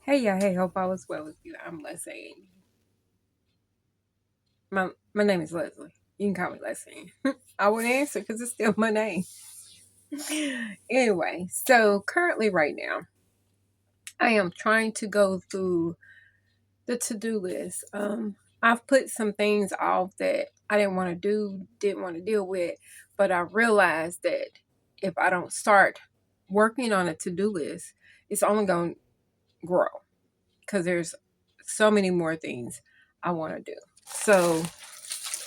Hey, yeah, hey, hope all is well with you. I'm Leslie. My name is Leslie. You can call me Leslie. I would answer because it's still my name. Anyway, so currently, right now, I am trying to go through the to-do list. I've put some things off that I didn't want to do, didn't want to deal with, but I realized that if I don't start working on a to-do list, it's only going to grow because there's so many more things I want to do. So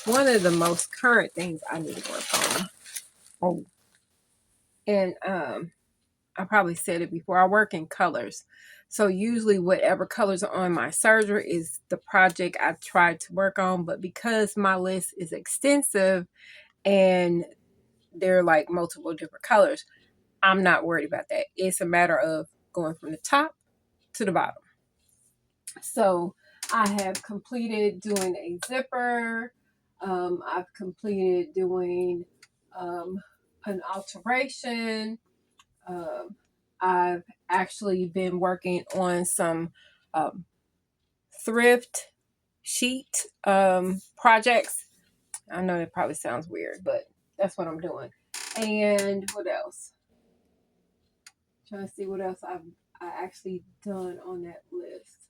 one of the most current things I need to work on. Oh, and I probably said it before. I work in colors. So usually whatever colors are on my serger is the project I tried to work on. But because my list is extensive and they're like multiple different colors, I'm not worried about that. It's a matter of going from the top to the bottom. So I have completed doing a zipper. I've completed doing an alteration. Um, I've actually been working on some um, thrift sheet projects. I know that probably sounds weird, but that's what I'm doing. And what else? Trying to see what else I actually done on that list.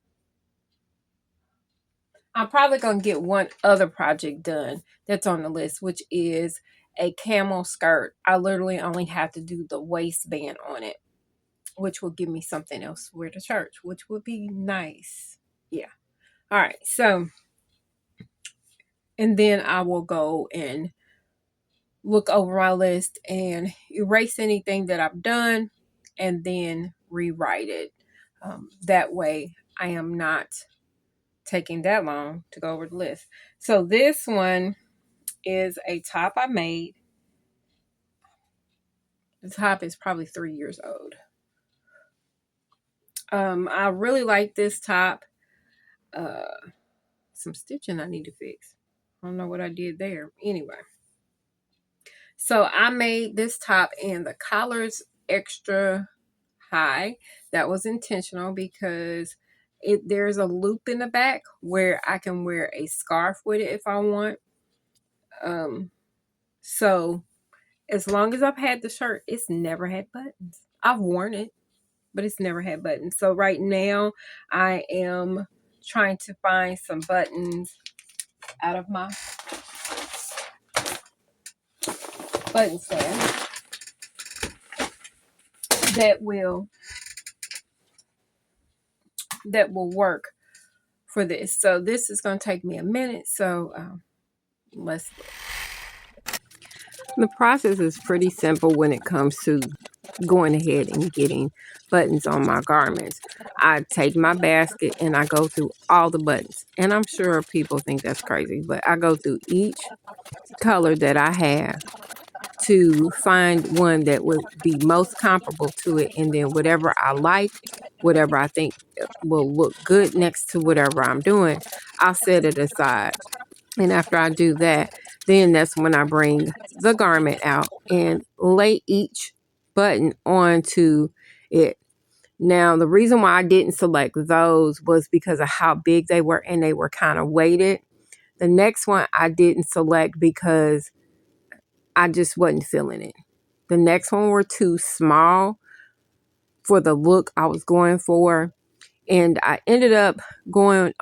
I'm probably going to get one other project done that's on the list, which is a camel skirt. I literally only have to do the waistband on it, which will give me something else to wear to church, which would be nice. Yeah. All right. So, and then I will go and look over my list and erase anything that I've done and then rewrite it. That way I am not taking that long to go over the list. So this one is a top I made. The top is probably 3 years old. I really like this top. Some stitching I need to fix. I don't know what I did there. Anyway. So I made this top and the collar's extra high. That was intentional because there's a loop in the back where I can wear a scarf with it if I want. So as long as I've had the shirt, it's never had buttons. I've worn it, but it's never had buttons. So right now I am trying to find some buttons out of my button stand that will work for this. So this is going to take me a minute. So let's look. The process is pretty simple when it comes to going ahead and getting buttons on my garments. I take my basket and I go through all the buttons. And I'm sure people think that's crazy, but I go through each color that I have to find one that would be most comparable to it. And then whatever I like, whatever I think will look good next to whatever I'm doing, I'll set it aside. And after I do that, then that's when I bring the garment out and lay each button onto it. Now, the reason why I didn't select those was because of how big they were and they were kind of weighted. The next one I didn't select because I just wasn't feeling it. The next one were too small for the look I was going for. And I ended up going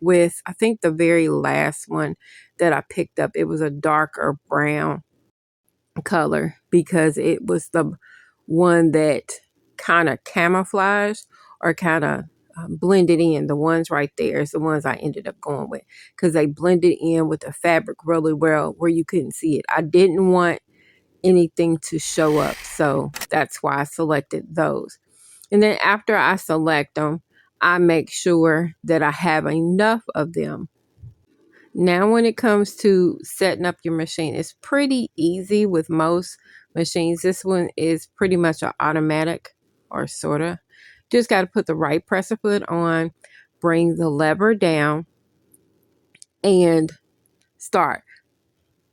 with, I think the very last one that I picked up, it was a darker brown color because it was the one that kind of camouflaged or kind of blended in. The ones right there is the ones I ended up going with because they blended in with the fabric really well where you couldn't see it. I didn't want anything to show up, so that's why I selected those. And then after I select them, I make sure that I have enough of them. Now, when it comes to setting up your machine, it's pretty easy with most machines. This one is pretty much an automatic, or sort of. Just got to put the right presser foot on, bring the lever down, and start.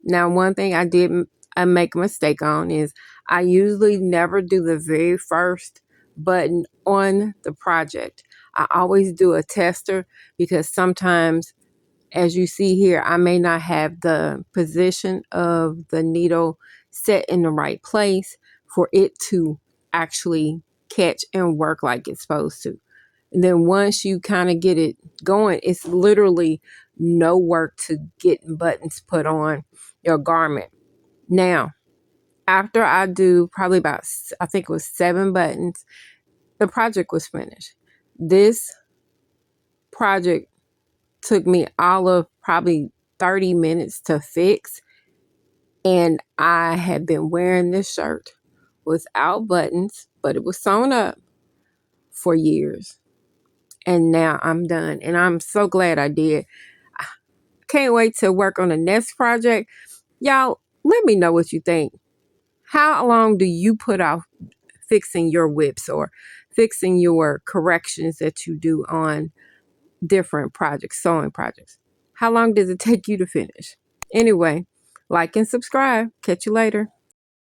Now, one thing I make a mistake on is I usually never do the very first button on the project. I always do a tester because sometimes, as you see here, I may not have the position of the needle set in the right place for it to actually catch and work like it's supposed to. And then once you kind of get it going, it's literally no work to get buttons put on your garment. Now, after I do probably about, I think it was 7 buttons, the project was finished. This project took me all of probably 30 minutes to fix. And I had been wearing this shirt without buttons, but it was sewn up for years. And now I'm done. And I'm so glad I did. I can't wait to work on the next project. Y'all, let me know what you think. How long do you put off fixing your WIPs or fixing your corrections that you do on different projects, sewing projects? How long does it take you to finish? Anyway, like and subscribe. Catch you later.